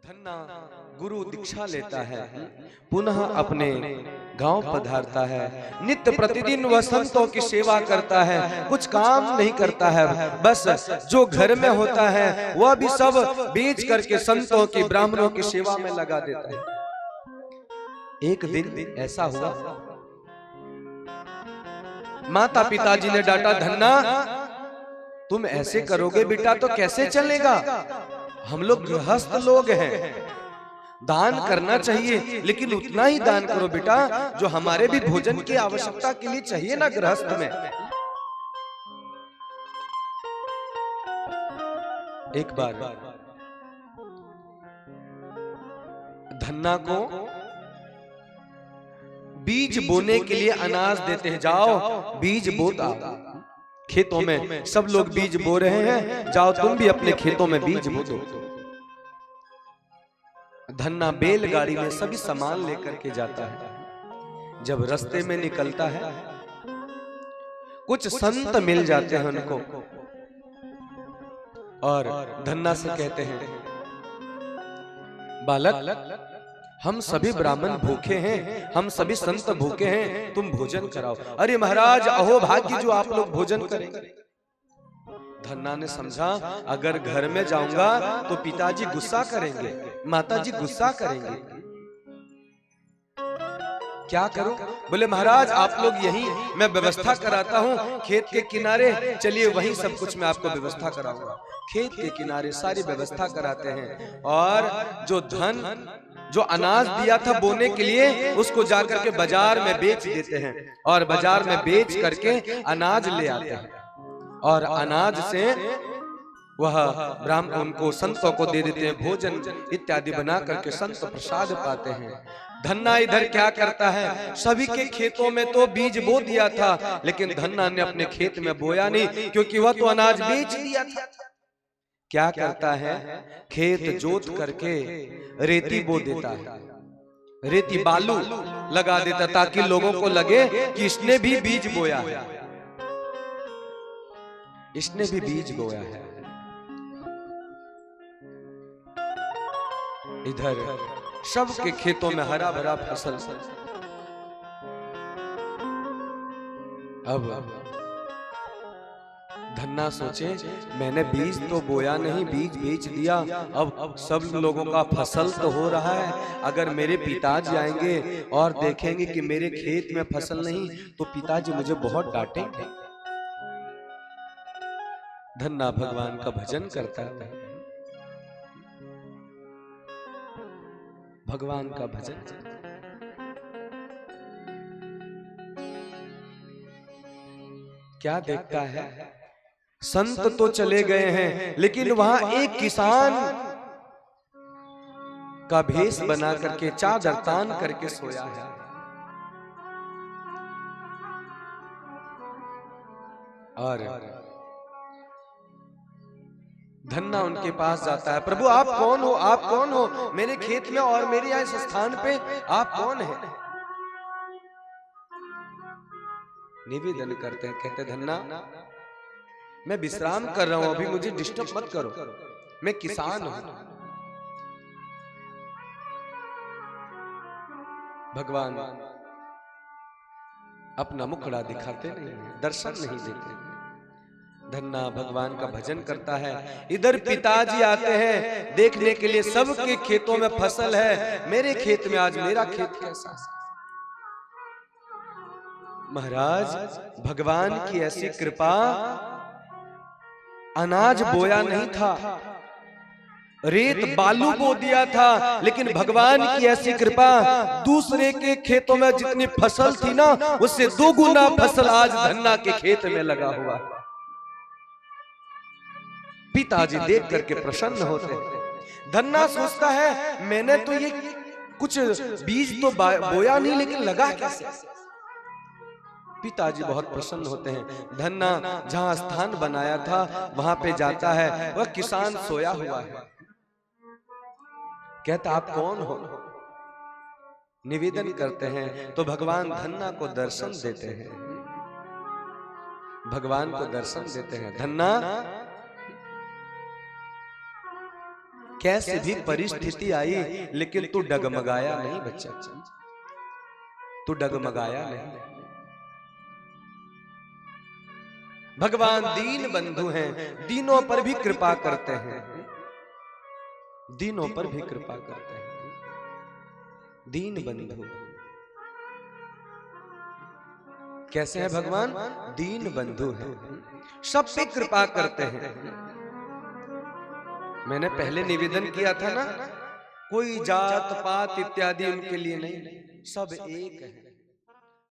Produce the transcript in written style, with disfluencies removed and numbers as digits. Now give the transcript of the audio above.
धन्ना गुरु दीक्षा लेता है, पुनः अपने गांव पधारता है। नित्य प्रतिदिन वह संतों की सेवा करता है, कुछ काम नहीं करता है, बस जो घर में होता है वह भी सब बेच करके संतों की, ब्राह्मणों की सेवा में लगा देता है। एक दिन ऐसा हुआ, माता पिताजी ने डांटा, धन्ना तुम ऐसे करोगे बेटा तो कैसे चलेगा, हम लोग गृहस्थ लोग हैं, दान करना चाहिए लेकिन उतना ही दान करो बेटा जो हमारे भी भोजन की आवश्यकता के लिए चाहिए ना गृहस्थ में। एक बार धन्ना को बीज बोने के लिए अनाज देते हैं, जाओ बीज बोता, खेतों में सब लोग बीज बो रहे हैं, जाओ तुम भी अपने खेतों में बीज बो दो। धन्ना बैलगाड़ी में सभी सामान लेकर के जाता है। जब रास्ते में निकलता है कुछ संत मिल जाते हैं उनको, और धन्ना से कहते हैं, बालक हम सभी ब्राह्मण भूखे हैं, हम सभी संत भूखे हैं, तुम भोजन कराओ। अरे महाराज अहो भाग्य जो आप लोग भोजन करेंगे। धन्ना ने समझा अगर घर में जाऊंगा तो पिताजी गुस्सा करेंगे, माताजी गुस्सा करेंगे, क्या करूं? बोले महाराज आप लोग यहीं मैं व्यवस्था कराता हूं, खेत के किनारे चलिए वहीं सब कुछ मैं आपको व्यवस्था कराऊंगा। खेत के किनारे सारी व्यवस्था कराते हैं, और जो धन जो अनाज दिया था बोने के लिए उसको जाकर के बाजार में बेच देते हैं, और बाजार में बेच करके अनाज ले आते हैं, और अनाज से वह ब्राह्मण उनको संतों को दे देते हैं, भोजन इत्यादि बना करके संत प्रसाद पाते हैं। धन्ना इधर क्या करता है, सभी के खेतों में तो बीज बो दिया था, लेकिन धन्ना ने अपने खेत में बोया नहीं, क्योंकि वह तो अनाज बेच दिया था। क्या करता है, खेत जोत करके रेती बो देता है, रेती बालू लगा देता ताकि लोगों को लगे कि इसने भी बीज बोया है, इसने भी बीज बोया है। इधर सबके खेतों में हरा भरा फसल। अब धन्ना सोचे मैंने बीज तो बोया नहीं, बीज बेच दिया, अब सब लोगों का फसल तो हो रहा है, अगर मेरे पिताजी आएंगे और देखेंगे कि मेरे खेत में फसल नहीं तो पिताजी मुझे बहुत डांटेंगे। धन्ना भगवान का भजन करता है, भगवान का भजन। क्या देखता है, संत तो चले गए हैं लेकिन वहां एक किसान का भेष बना करके चादर तान करके सोया है। और धन्ना उनके पास जाता है, प्रभु आप कौन हो, आप कौन हो, मेरे खेत में और मेरे यहाँ इस स्थान पे आप कौन है? निवेदन करते हैं, कहते धन्ना मैं विश्राम कर रहा हूं, अभी मुझे डिस्टर्ब मत करो, मैं किसान हूं। भगवान अपना मुखड़ा दिखाते नहीं, दर्शन नहीं देते। धन्ना भगवान का भजन करता है। इधर पिताजी आते हैं देखने के लिए, सबके खेतों में फसल है, मेरे खेत में आज मेरा खेत कैसा? महाराज भगवान की ऐसी कृपा, अनाज बोया नहीं था, रेत बालू बो दिया था, लेकिन भगवान की ऐसी कृपा, दूसरे के खेतों में जितनी फसल थी ना उससे 2 गुना फसल आज धन्ना के खेत में लगा हुआ। पिताजी देख करके प्रसन्न होते हैं। धन्ना सोचता है मैंने तो ये कुछ बीज तो बोया नहीं, लेकिन लगा कैसे? पिताजी बहुत प्रसन्न होते हैं। धन्ना जहां स्थान बनाया था वहां पे जाता है, वह किसान सोया हुआ है। कहता आप कौन हो? निवेदन करते हैं तो भगवान धन्ना को दर्शन देते हैं, भगवान को दर्शन देते हैं। धन्ना कैसे भी परिस्थिति आई लेकिन तू डगमगाया नहीं बच्चा, तू डगमगाया नहीं। भगवान दीन बंधु हैं, दीनों पर भी कृपा करते हैं, दीनों पर भी कृपा करते हैं। दीन बंधु कैसे हैं भगवान? दीन बंधु हैं, सब पे कृपा करते हैं। मैंने पहले निवेदन किया था ना, कोई जात पात इत्यादि उनके लिए नहीं, सब एक है।